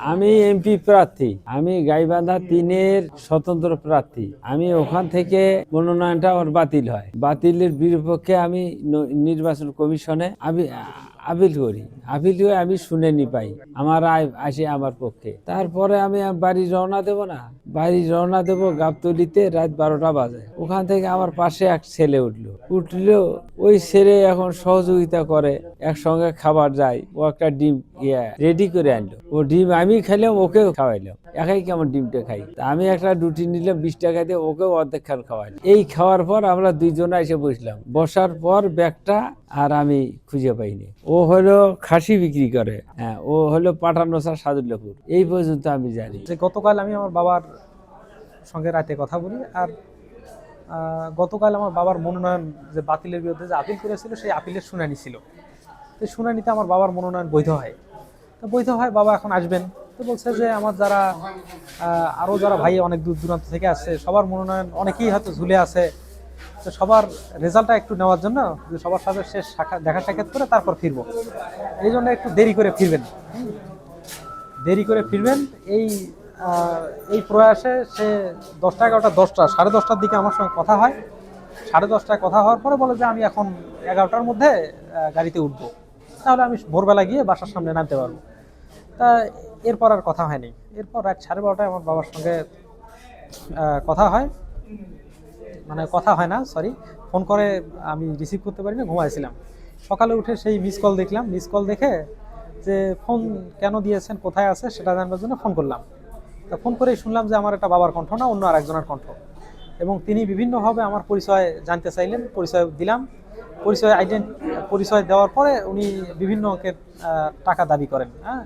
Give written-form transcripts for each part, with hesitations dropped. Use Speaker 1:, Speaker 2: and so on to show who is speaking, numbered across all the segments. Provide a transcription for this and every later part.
Speaker 1: আমি এমপি প্রার্থী, আমি গাইবান্ধা 3-এর স্বতন্ত্র প্রার্থী। আমি ওখান থেকে মনোনয়নটা আমার বাতিল হয়, বাতিলের বিপক্ষে আমি নির্বাচন কমিশনে আপিল করি। আপিল করে আমি শুনানি পাই, আমার রায় আসে আমার পক্ষে। তারপরে আমি বাড়ি রওনা দেব না, বাড়ি রওনা দেব গাবতলিতে রাত 12টা বাজে। ওখান থেকে আমার পাশে এক ছেলে উঠলো। ওই ছেলে এখন সহযোগিতা করে, একসঙ্গে খাবার যায়। ও একটা ডিম রেডি করে আনলো, ও ডিম আমি খাইলাম, ওকেও খাওয়াইলাম। একাই কেমন ডিমটা খাই, আমি একটা রুটি নিলাম 20 টাকা দিয়ে, ওকেও অর্ধেক খান খাওয়াইলাম। এই খাওয়ার পর আমরা দুইজনে এসে বসলাম, বসার পর ব্যাগটা আর আমি খুঁজে পাইনি। ও হলো খাসি বিক্রি করে, হ্যাঁ, ও হলো পাঠানোসা সাদুল্লাপুর। এই পর্যন্ত আমি জানি।
Speaker 2: গতকাল আমি আমার বাবার সঙ্গে রাতে কথা বলি, আর গতকাল আমার বাবার মনোনয়ন যে বাতিলের বিরুদ্ধে যে আপিল করেছিল, সেই আপিলের শুনানি ছিল। তো শুনানিতে আমার বাবার মনোনয়ন বৈধ হয়। তো বৈধ হয়, বাবা এখন আসবেন। তো বলছে যে আমার যারা আরও যারা ভাই অনেক দূর দূরান্ত থেকে আসছে, সবার মনোনয়ন অনেকেই হয়তো ঝুলে আছে, তো সবার রেজাল্টটা একটু নেওয়ার জন্য, যে সবার সাথে শেষ দেখা সাক্ষাৎ করে তারপর ফিরবো, এই জন্য একটু দেরি করে ফিরবেন। এই প্রয়াসে সে 10টা 11টা 10টা 10:30টার দিকে আমার সঙ্গে কথা হয়। 10:30টায় কথা হওয়ার পরে বলে যে আমি এখন 11টার মধ্যে গাড়িতে উঠবো, তাহলে আমি ভোরবেলা গিয়ে বাসার সামনে নামতে পারবো। তা এরপর আর কথা হয়নি। এরপর রাত 12:30টায় আমার বাবার সঙ্গে কথা হয়, মানে কথা হয় না, সরি, ফোন করে, আমি রিসিভ করতে পারি না, ঘুমাইছিলাম। সকালে উঠে সেই মিস কল দেখলাম, মিস কল দেখে যে ফোন কেন দিয়েছেন, কোথায় আছে সেটা জানবার জন্য ফোন করলাম। তা ফোন করেই শুনলাম যে আমার একটা বাবার কণ্ঠ না, অন্য আরেকজনের কণ্ঠ। এবং তিনি বিভিন্নভাবে আমার পরিচয় জানতে চাইলেন, পরিচয় দিলাম। পরিচয় দেওয়ার পরে উনি বিভিন্ন অঙ্কের টাকা দাবি করেন, হ্যাঁ,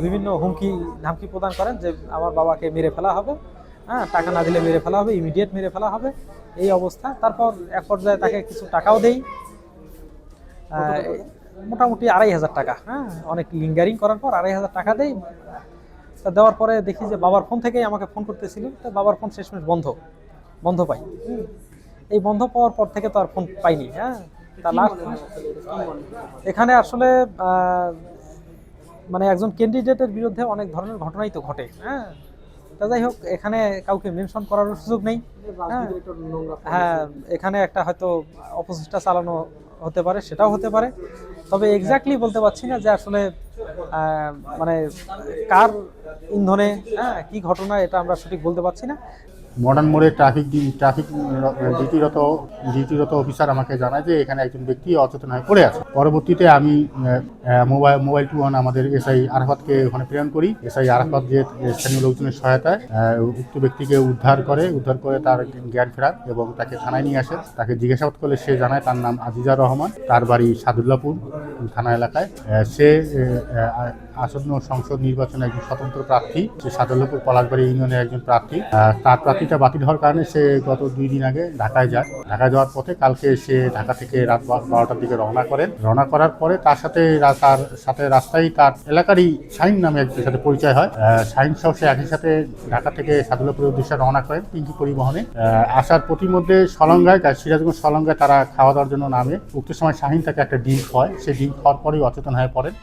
Speaker 2: বিভিন্ন হুমকি ধামকি প্রদান করেন যে আমার বাবাকে মেরে ফেলা হবে, হ্যাঁ, টাকা না দিলে মেরে ফেলা হবে, ইমিডিয়েট মেরে ফেলা হবে, এই অবস্থা। তারপর এক পর্যায়ে তাকে কিছু টাকাও দেই, মোটামুটি 2,500 টাকা, হ্যাঁ, অনেক লিঙ্গারিং করার পর 2,500 টাকা দেই। তা দেওয়ার পরে দেখি যে বাবার ফোন থেকেই আমাকে ফোন করতেছিল। তো বাবার ফোন শেষমেশ বন্ধ পাই। এই বন্ধ পাওয়ার পর থেকে তো আর ফোন পাইনি। হ্যাঁ, তা লাস্ট এখানে আসলে মানে একজন ক্যান্ডিডেটের বিরুদ্ধে অনেক ধরনের ঘটনাই তো ঘটে। হ্যাঁ, তা যাই হোক, এখানে কাউকে মেনশন করার সুযোগ নেই। হ্যাঁ, এখানে একটা হয়তো অপচেষ্টা চালানো হতে পারে, সেটাও হতে পারে। তবে এক্স্যাক্টলি বলতে পারছি না যে আসলে মানে কার ইন্ধনে, হ্যাঁ, কি ঘটনা, এটা আমরা সঠিক বলতে পারছি না।
Speaker 3: মডার্ন মোড়ে ট্রাফিক ডিউটিরত অফিসার আমাকে জানায় যে এখানে একজন ব্যক্তি অচেতন হয়ে পড়ে আছে। পরবর্তীতে আমি মোবাইল 21 আমাদের এসআই আরাফাতকে ওখানে প্রেরণ করি। এসআই আরাফাত যে স্থানীয় লোকজনের সহায়তায় উক্ত ব্যক্তিকে উদ্ধার করে তার জ্ঞান ফেরান এবং তাকে থানায় নিয়ে আসে। তাকে জিজ্ঞাসাবাদ করলে সে জানায় তার নাম আজিজা রহমান, তার বাড়ি সাদুল্লাপুর থানা এলাকায়। সে আসন্ন সংসদ নির্বাচনে একজন স্বতন্ত্র প্রার্থী, সে সাদুল্লাপুর পলাশবাড়ি ইউনিয়নের একজন প্রার্থী। তার প্রার্থীটা বাতিল হওয়ার কারণে সে গত 2 দিন আগে ঢাকায় যায়। ঢাকায় যাওয়ার পথে কালকে সে ঢাকা থেকে রাত 12টার দিকে রওনা করার পরে তার সাথে রাস্তায় তার এলাকারই শাহিন নামে একজনের সাথে পরিচয় হয়। শাহিন সহ সে একই সাথে ঢাকা থেকে সাদুল্লাপুরের উদ্দেশ্যে রওনা করেন পিঙ্কি পরিবহনে। আসার প্রতিমধ্যে সিরাজগঞ্জ সলঙ্গায় তারা খাওয়া দাওয়ার জন্য নামে। উক্ত সময় শাহিন তাকে একটা ডিম খাওয়ায়, সেই ডিম খাওয়ার পরেই অচেতন হয়ে পড়েন।